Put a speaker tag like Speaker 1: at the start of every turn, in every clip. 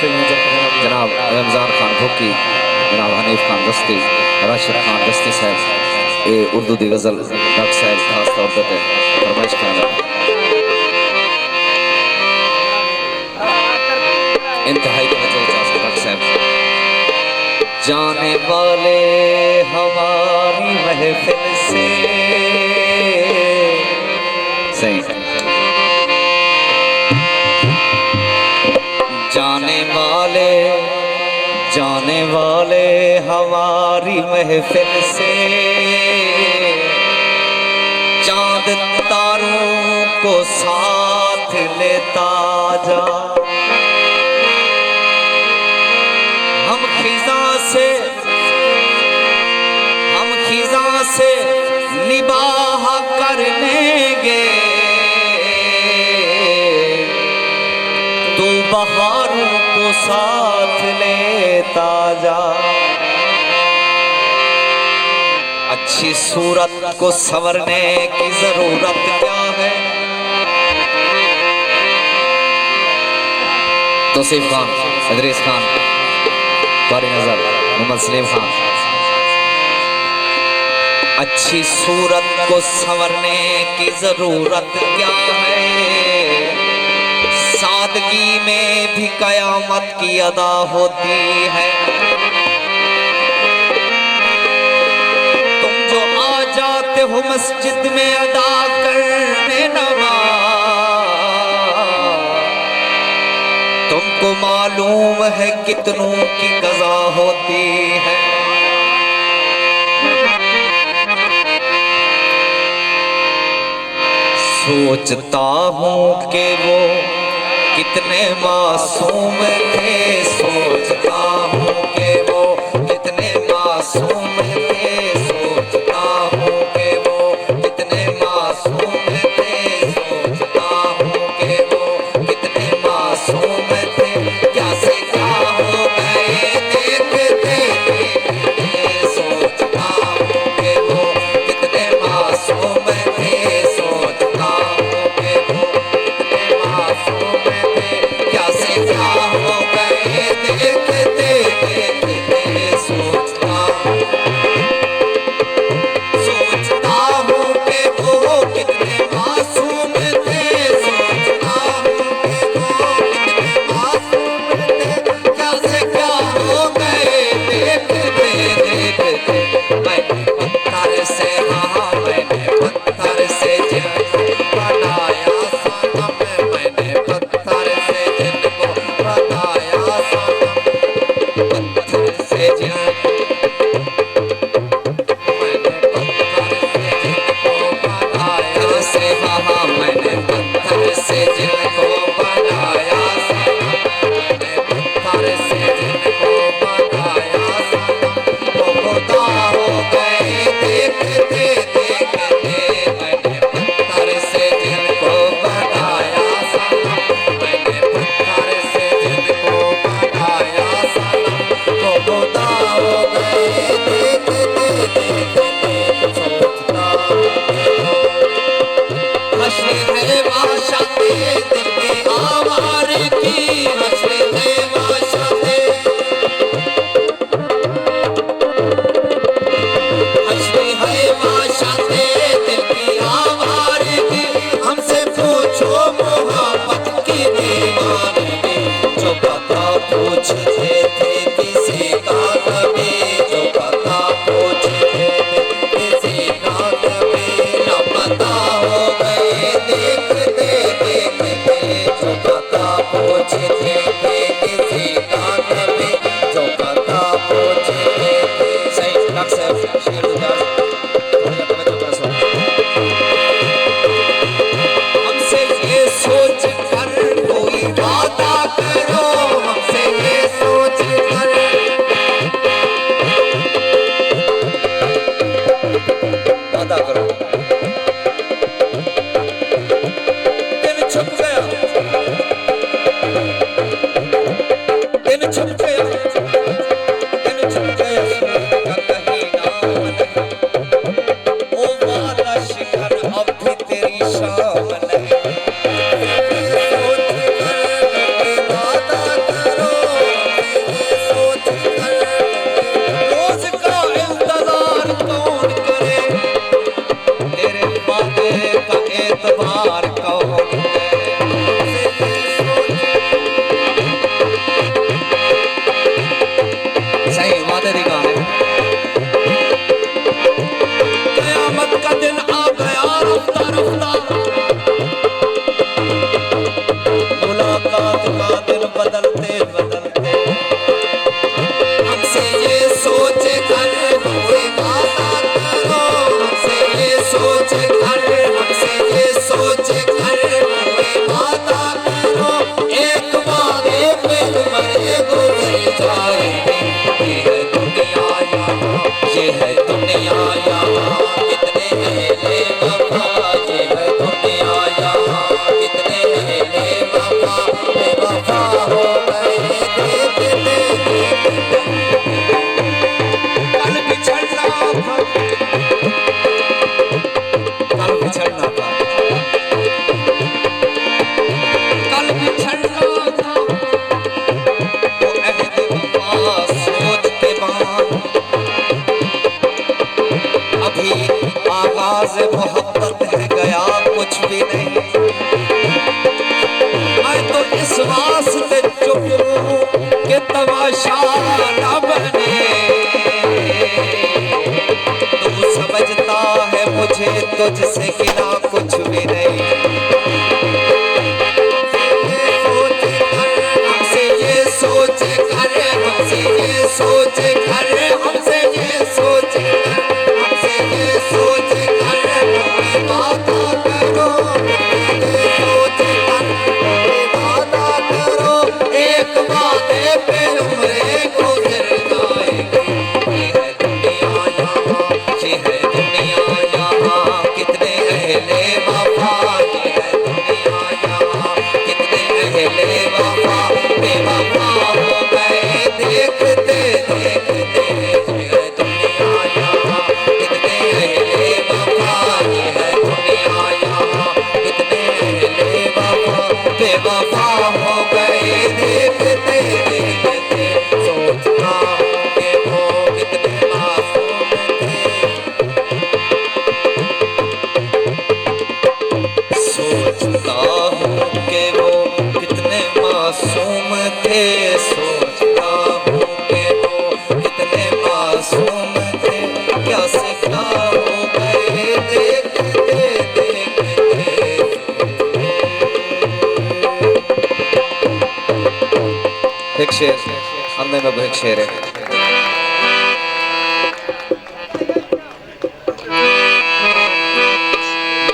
Speaker 1: जनाब रमज़ान खान भुक्की, जनाब हनीफ खान दस्ती, राशिद खान दस्ती साहब, ये उर्दू दी गज़ल डॉक्टर साहब खास तौर पर फरमाइश करना इंतहाई तवज्जो चाहते डॉक्टर साहब। जाने वाले हमारी महफिल से सही जाने वाले हमारी महफिल से चांद तारों को साथ लेता जा। हम खिजा से निबाह कर लेंगे, तू बहारों को साथ लेता जा। अच्छी सूरत को संवरने की जरूरत क्या है? तौसीफ खान, इदरीस खान, बारी नजर, मोहम्मद सलीम खान। अच्छी सूरत को संवरने की जरूरत क्या है? सादगी में भी कयामत की अदा होती है। तुम जो आ जाते हो मस्जिद में अदा करने नमाज, तुमको मालूम है कितनों की कज़ा होती है। सोचता हूँ कि वो कितने मासूम थे, सोचता हूँ कि वो कितने मासूम थे, सोचता हूँ कि वो कितने मासूम थे, सोचता हूँ कि वो कितने मासूम थे। क्या से क्या हो गए देखते देखते, सोचता हूँ कि वो कितने मासूम थे, सोचता हूँ कि वो कितने मासूम थे। क्या से क्या हो गए देखते देखते, सोचता हूँ कि वो कितने मासूम थे, सोचता हूँ कि वो कितने मासूम थे। क्या से क्या हो गए देखते देखते, मैंने पत्थर से मैंने पत्थर से जिनको बनाया सनम, मैंने पत्थर से जिनको बनाया सनम, पत्थर से जिनको मैंने पत्थर से जिनको बनाया सनम, मैंने पत्थर से जिनको बनाया सनम, वो खुदा हो गए देखते देखते। मैंने पत्थर से जिनको बनाया सनम, मैंने पत्थर से जिनको बनाया सनम, वो खुदा हो गए देखते देखते। सोचता हश्र है माशा दिल की आवार की, हश्र है माशा हश्र है माशा दिल की आवार की। हमसे पूछो मोहब्बत की दीवानगी, जो पता पूछते थे किसी का कभी, जो पता पूछते थे किसी का कभी, न पता हो गए देखते देखते। जो पता पूछते थे किसी का कभी, जो पता पूछते थे। सही डॉक्टर साहब शेर हमसे ये सोच कर कोई वादा करो, हमसे ये सोच कर वादा करो। दिन छुप गया, दिन छुप गया, दिन छुप गया, का कहीं नाम नहीं, ओ वाला शिखर अब भी तेरी शाम नहीं। सोच कर वादा करो, आगाज मोहब्बत है गया कुछ भी नहीं। मैं तो इस वास्ते चुप हूँ कि तमाशा न बने। तू समझता है मुझे तुझसे गिला कुछ भी नहीं। हमसे ये सोच कर, हमसे ये सोच कर, हमसे ये सोच कर, हमसे ये सोच कर वादा करो, ये सोच कर वादा करो, एक वादे पे उम्रें गुजर जाएगी। ये है दुनिया यहाँ, ये है दुनिया यहाँ, कितने अहले वफा, ये है दुनिया यहाँ, कितने अहले वफा बेवफा हो गए देखते देखते। ये है दुनिया यहाँ, कितने अहले वफा, ये है दुनिया यहाँ, कितने अहले वफा बेवफा हो गए देखते देखते। सोचता हूँ कि वो कितने मासूम थे, सोचता हूँ कि वो कितने मासूम थे, सोचता हूँ कि वो कितने मासूम थे, क्या से क्या हो गए देखते देखते। एक शेर हमने में एक शेर है।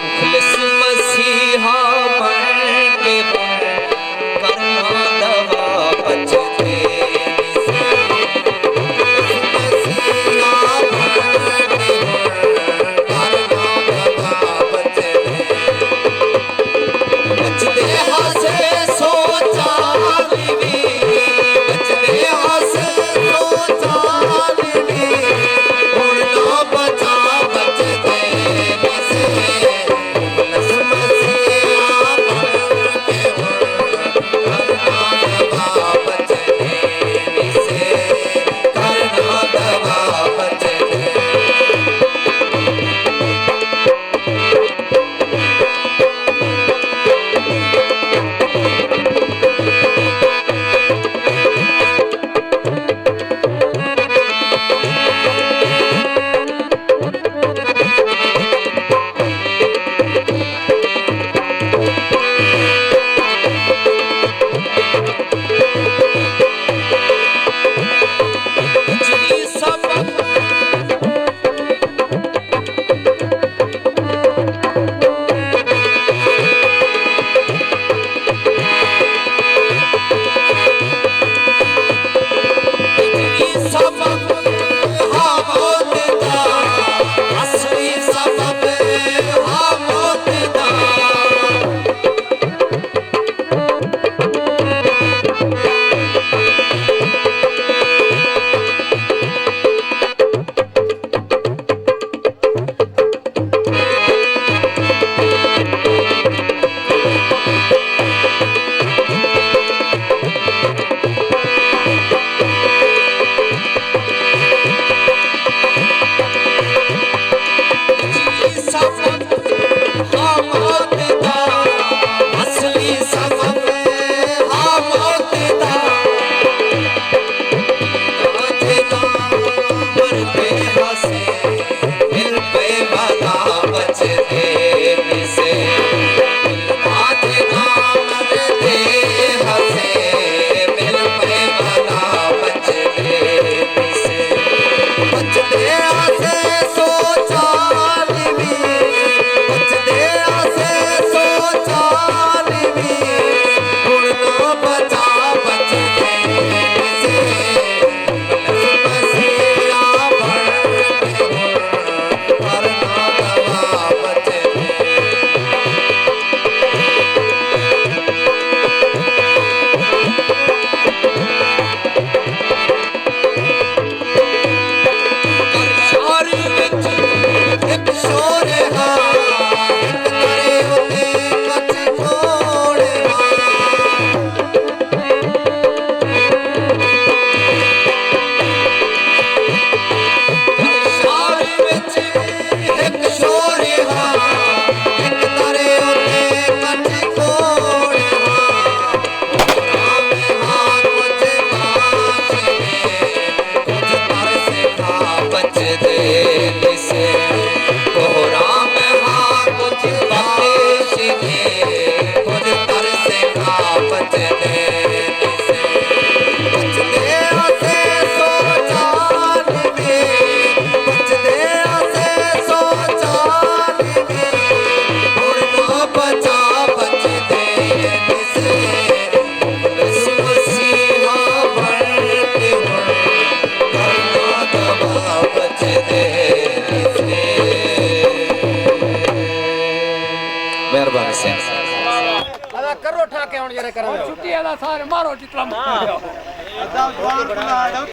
Speaker 1: मुखलिस मसीहा बन के करना दवा बचते से। मसीहा बन के करना दवा बचते। बचते हंसे सोचा बीवी, बचते हंसे ਸਿੰਘ
Speaker 2: ਆਦਾ ਕਰੋ ਠਾਕੇ ਹੁਣ ਜਰੇ ਕਰੋ
Speaker 3: ਛੁੱਟੀ ਵਾਲਾ ਸਾਰੇ ਮਾਰੋ ਜਿਤਨਾ ਮਾਰੋ
Speaker 4: ਅੱਧਾ ਜਵਾਨ ਬੁਲਾ